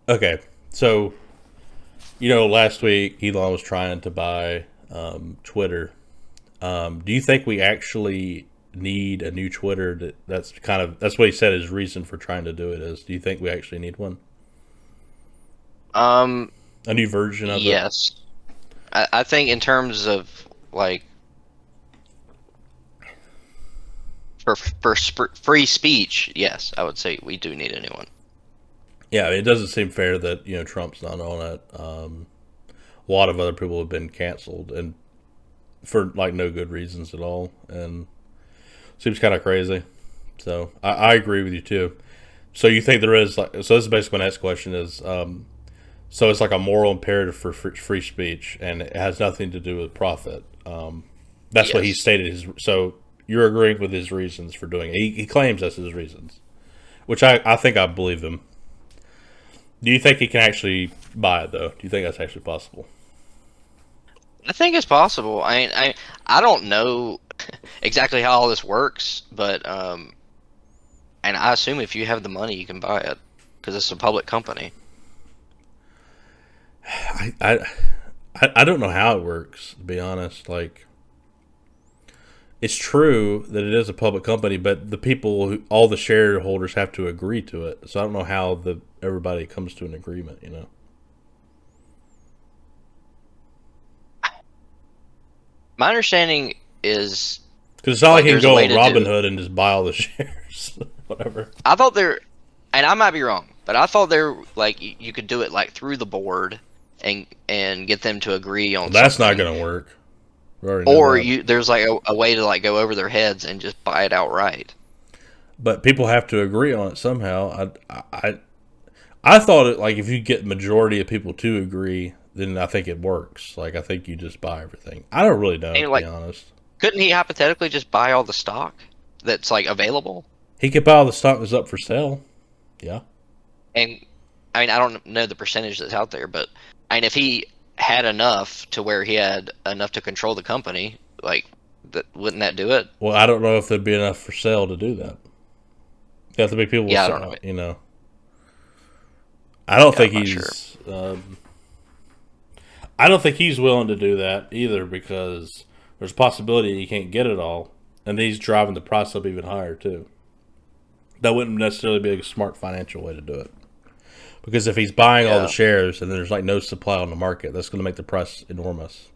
Okay, so last week Elon was trying to buy Twitter. Do you think we actually need a new Twitter? That's what he said his reason for trying to do it is. Do you think we actually need one? Um, A new version of it? yes. I think in terms of like free speech, yes, I would say we do need a new one. Yeah, it doesn't seem fair that Trump's not on it. A lot of other people have been canceled and for like no good reasons at all, and seems kind of crazy. So I agree with you too. So you think there is this is basically my next question is so it's like a moral imperative for free speech and it has nothing to do with profit. That's what he Yes. stated. So you're agreeing with his reasons for doing it. He claims that's his reasons, which I think I believe him. Do you think he can actually buy it though? Do you think that's actually possible? I think it's possible. I don't know exactly how all this works, but and I assume if you have the money, you can buy it because it's a public company. I, I I don't know how it works to be honest. Like it's true that it is a public company, but the people, all the shareholders, have to agree to it. So I don't know how the everybody comes to an agreement. My understanding is Because it's not like like he can there's a go way on to do it. Robinhood and just buy all the shares, whatever. I thought there, and I might be wrong, but I thought there like you could do it like through the board and get them to agree Well, on that's not something, going to work. We already know or that. you there's like a way to like go over their heads and just buy it outright. But people have to agree on it somehow. I thought it like if you get majority of people to agree, then I think it works. Like I think you just buy everything. I don't really know And to be like, honest. couldn't he hypothetically just buy all the stock that's like available? He could buy all the stock that's up for sale. Yeah. And I mean, I don't know the percentage that's out there, but I mean, if he had enough to where he had enough to control the company, like that, wouldn't that do it? Well, I don't know if there'd be enough for sale to do that. You have to be people, Yeah, I don't know. I don't Yeah, think I'm not sure. he's. I don't think he's willing to do that either because there's a possibility he can't get it all, and he's driving the price up even higher too. That wouldn't necessarily be a smart financial way to do it because if he's buying all the Yeah, shares and there's like no supply on the market, that's going to make the price enormous.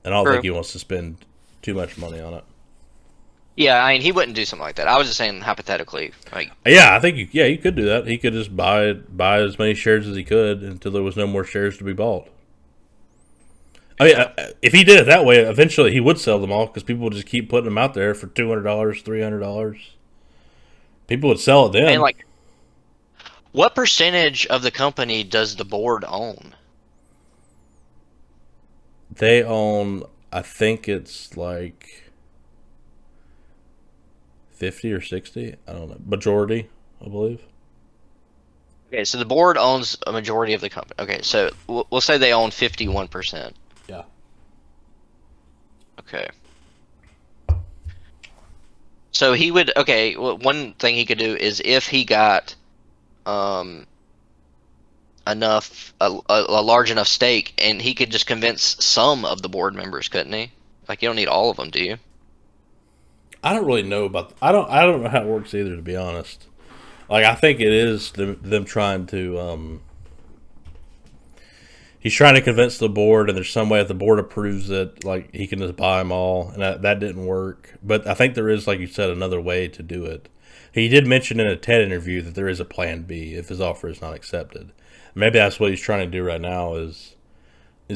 And I don't think true. he wants to spend too much money on it. Yeah, I mean, he wouldn't do something like that. I was just saying hypothetically, like, Yeah, I think he could do that. He could just buy as many shares as he could until there was no more shares to be bought. I mean, yeah. if he did it that way, eventually he would sell them all because people would just keep putting them out there for $200, $300. People would sell it And then. like, what percentage of the company does the board own? They own, I think it's like 50 or 60. I don't know. Majority, I believe. Okay, so the board owns a majority of the company. Okay, so we'll say they own 51%. Yeah. Okay. So he would, okay, well, one thing he could do is if he got um enough a large enough stake and he could just convince some of the board members, couldn't he? Like you don't need all of them, do you? I don't really know about. I don't know how it works either, to be honest. Like I think it is them trying to. He's trying to convince the board, and there's some way if the board approves it, like he can just buy them all, and that didn't work. But I think there is, like you said, another way to do it. He did mention in a TED interview that there is a plan B if his offer is not accepted. Maybe that's what he's trying to do right now is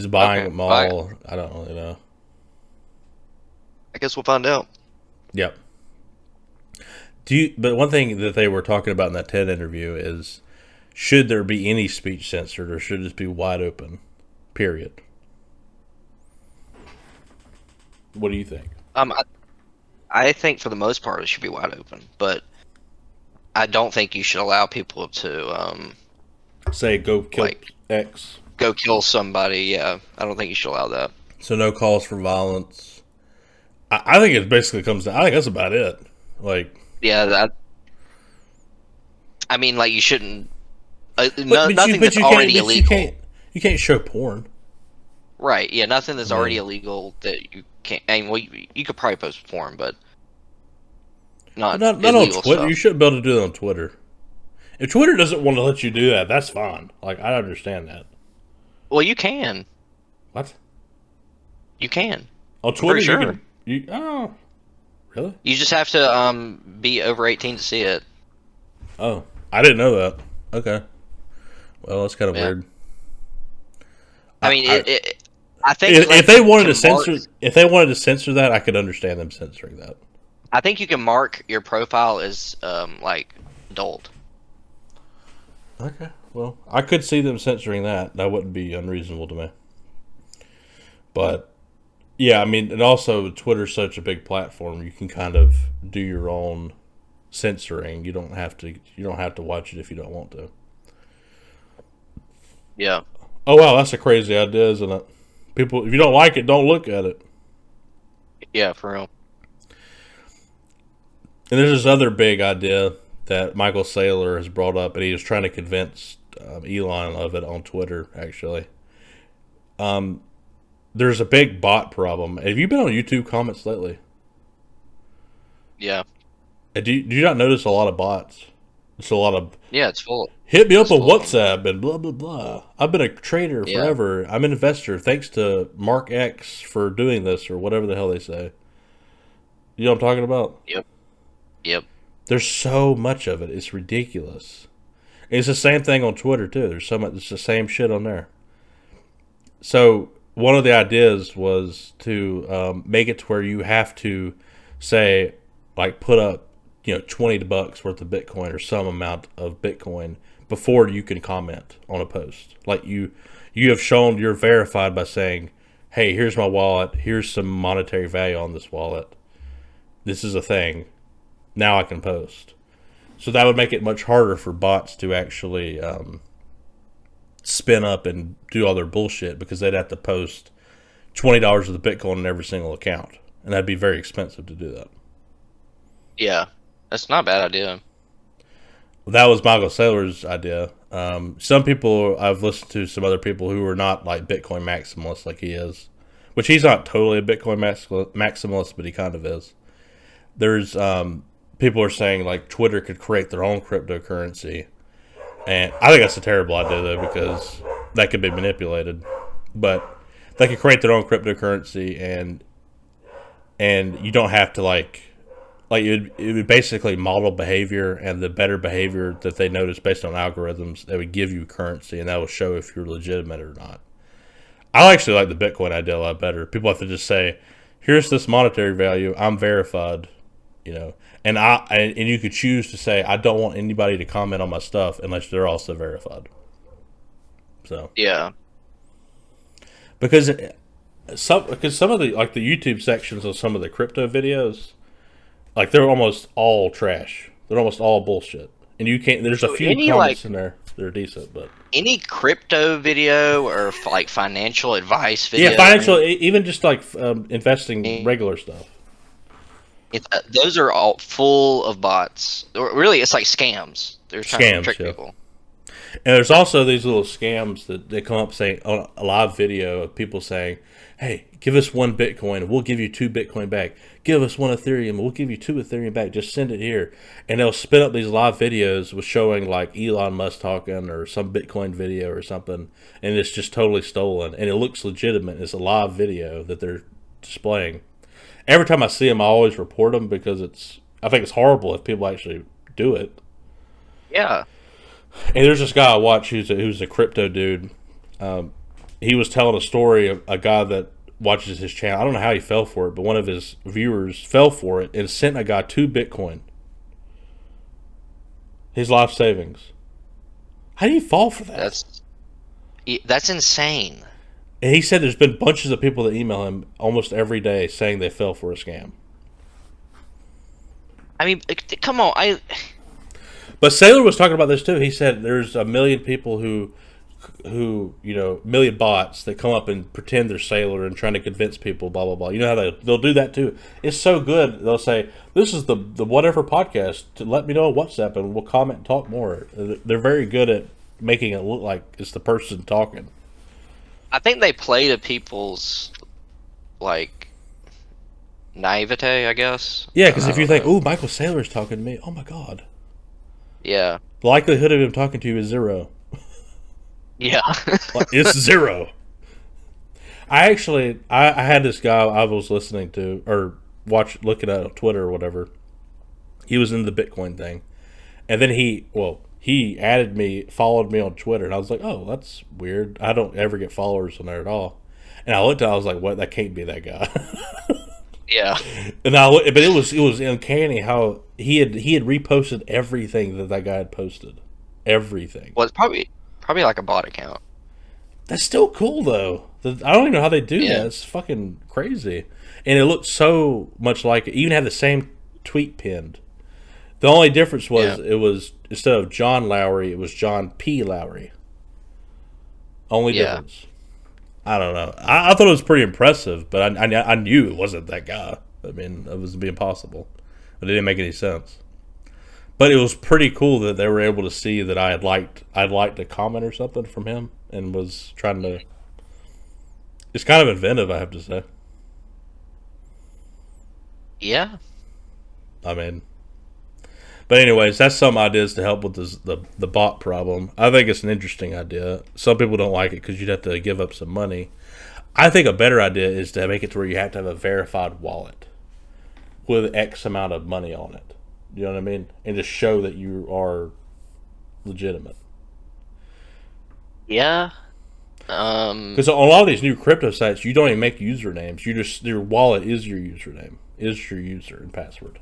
buying Okay. them Well, all. I don't really know. I guess we'll find out. Yep. But one thing that they were talking about in that TED interview is should there be any speech censored or should it just be wide open? Period. What do you think? Um, I, I think for the most part it should be wide open, but I don't think you should allow people to Say go kill like X. go kill somebody. Yeah, I don't think you should allow that. So no calls for violence. I think it basically comes down. I think that's about it. Like Yeah, that. I mean, like you shouldn't. Nothing that's already illegal. You can't show porn. Right? Yeah, nothing that's I mean, already illegal that you can't. I mean, well, you could probably post porn, but but not not on illegal Twitter. You stuff. shouldn't be able to do it on Twitter. If Twitter doesn't want to let you do that, that's fine. Like, I understand that. Well, you can. What? You can. On I'm pretty Twitter, you sure. can. Oh, really? You just have to be over 18 to see it. Oh, I didn't know that. Okay. Well, that's kind of Yeah. weird. I mean, I, I think if like they you wanted to can mark. censor, if they wanted to censor that, I could understand them censoring that. I think you can mark your profile as like adult. Okay. Well, I could see them censoring that. That wouldn't be unreasonable to me. But yeah, I mean, and also Twitter's such a big platform, you can kind of do your own censoring. You don't have to. You don't have to watch it if you don't want to. Yeah. Oh wow, that's a crazy idea, isn't it? People, if you don't like it, don't look at it. Yeah, for real. And there's this other big idea that Michael Saylor has brought up, and he was trying to convince Elon of it on Twitter. Actually, there's a big bot problem. Have you been on YouTube comments lately? Yeah. Do you not notice a lot of bots? It's a lot of Yeah, it's full. hit me up It's on full of them. WhatsApp and blah blah blah. I've been a trader Yeah. forever. I'm an investor. Thanks to Mark X for doing this or whatever the hell they say. You know what I'm talking about? Yep. Yep. There's so much of it. It's ridiculous. It's the same thing on Twitter too. There's so much. It's the same shit on there. So one of the ideas was to make it to where you have to say, like, put up, $20 worth of Bitcoin or some amount of Bitcoin before you can comment on a post. Like you have shown you're verified by saying, hey, here's my wallet. Here's some monetary value on this wallet. This is a thing. Now I can post. So that would make it much harder for bots to actually spin up and do all their bullshit, because they'd have to post $20 of the Bitcoin in every single account, and that'd be very expensive to do that. Yeah. That's not a bad idea. That was Michael Saylor's idea. Some people, I've listened to some other people who are not like Bitcoin maximalists like he is, which he's not totally a Bitcoin maximalist, but he kind of is. There's people are saying like Twitter could create their own cryptocurrency, and I think that's a terrible idea though, because that could be manipulated. But they could create their own cryptocurrency, and you don't have to like it would basically model behavior, and the better behavior that they notice based on algorithms, they would give you currency, and that will show if you're legitimate or not. I actually like the Bitcoin idea a lot better. People have to just say, here's this monetary value, I'm verified, and you could choose to say, I don't want anybody to comment on my stuff unless they're also verified. So Yeah. because some of the like the YouTube sections of some of the crypto videos, like they're almost all trash. They're almost all bullshit. And you can't. There's a So few any comments in there that are decent, but any crypto video or like financial advice video, yeah, financial, even just like investing regular stuff. those are all full of bots. Or really, it's like scams. They're trying to Scams, trick yeah. people. And there's also these little scams that they come up saying on a live video of people saying, hey, give us 1 Bitcoin and we'll give you 2 Bitcoin back. Give us 1 Ethereum and we'll give you 2 Ethereum back. Just send it here. And they'll spin up these live videos with showing like Elon Musk talking or some Bitcoin video or something. And it's just totally stolen. And it looks legitimate. It's a live video that they're displaying. Every time I see them, I always report them, because I think it's horrible if people actually do it. Yeah. And there's this guy I watch who's a crypto dude. He was telling a story of a guy that watches his channel. I don't know how he fell for it, but one of his viewers fell for it and sent a guy 2 Bitcoin. His life savings. How do you fall for that? That's insane. And he said there's been bunches of people that email him almost every day saying they fell for a scam. I mean, come on. But Saylor was talking about this too. He said there's a million people who million bots that come up and pretend they're Saylor and trying to convince people, blah blah blah. You know how they'll do that too. It's so good. They'll say, "This is the whatever podcast. To let me know on WhatsApp, and we'll comment and talk more." They're very good at making it look like it's the person talking. I think they play to people's like naivete, I guess. Yeah, because I if you don't think, know. "Oh, Michael Saylor's talking to me," oh my god, Yeah. the likelihood of him talking to you is zero. Yeah. Like it's zero. I had this guy I was listening to or looking at on Twitter or whatever. He was in the Bitcoin thing, and then he added me, followed me on Twitter, and I was like, oh, that's weird. I don't ever get followers on there at all. And I looked at, it, I was like, what? That can't be that guy. Yeah. But it was uncanny how he had reposted everything that guy had posted, everything. Well, it's probably like a bot account. That's still cool though. I don't even know how they do Yeah. that. It's fucking crazy, and it looked so much like it. Even had the same tweet pinned. The only difference was Yeah. it was instead of John Lowry, it was John P. Lowry. Only Yeah. difference. I don't know. I thought it was pretty impressive, but I knew it wasn't that guy. I mean, it was impossible. It didn't make any sense. But it was pretty cool that they were able to see that I'd liked a comment or something from him and was trying to. It's kind of inventive, I have to say. Yeah. I mean, but anyways, that's some ideas to help with the bot problem. I think it's an interesting idea. Some people don't like it because you'd have to give up some money. I think a better idea is to make it to where you have to have a verified wallet with X amount of money on it. You know what I mean? And just show that you are legitimate. Yeah. Because on a lot of these new crypto sites, you don't even make usernames. Your wallet is your username, is your user and password.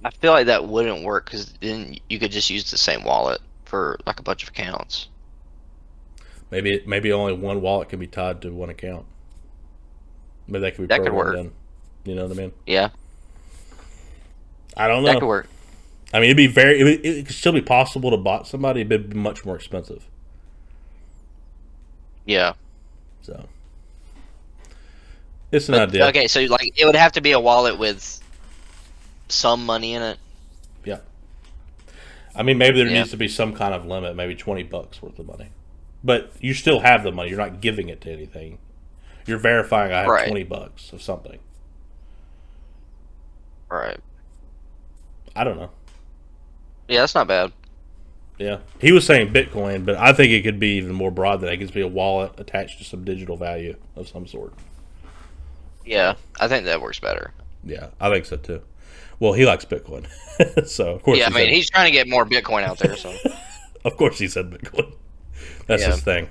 I feel like that wouldn't work because then you could just use the same wallet for like a bunch of accounts. Maybe only one wallet can be tied to one account. Maybe that could be That could programmed work. in. You know what I mean? Yeah. I don't That could know. work. I mean, it could still be possible to bot somebody, but it'd be much more expensive. Yeah. So it's an But idea. okay, so like it would have to be a wallet with some money in it. Yeah. I mean, maybe there Yeah. needs to be some kind of limit, maybe $20 worth of money. But you still have the money. You're not giving it to anything. You're verifying I have Right. $20 of something. Right. I don't know. Yeah, that's not bad. Yeah. He was saying Bitcoin, but I think it could be even more broad than that. It could be a wallet attached to some digital value of some sort. Yeah, I think that works better. Yeah, I think so too. Well, he likes Bitcoin. So, of course He's trying to get more Bitcoin out there, so of course he said Bitcoin. That's Yeah. his thing.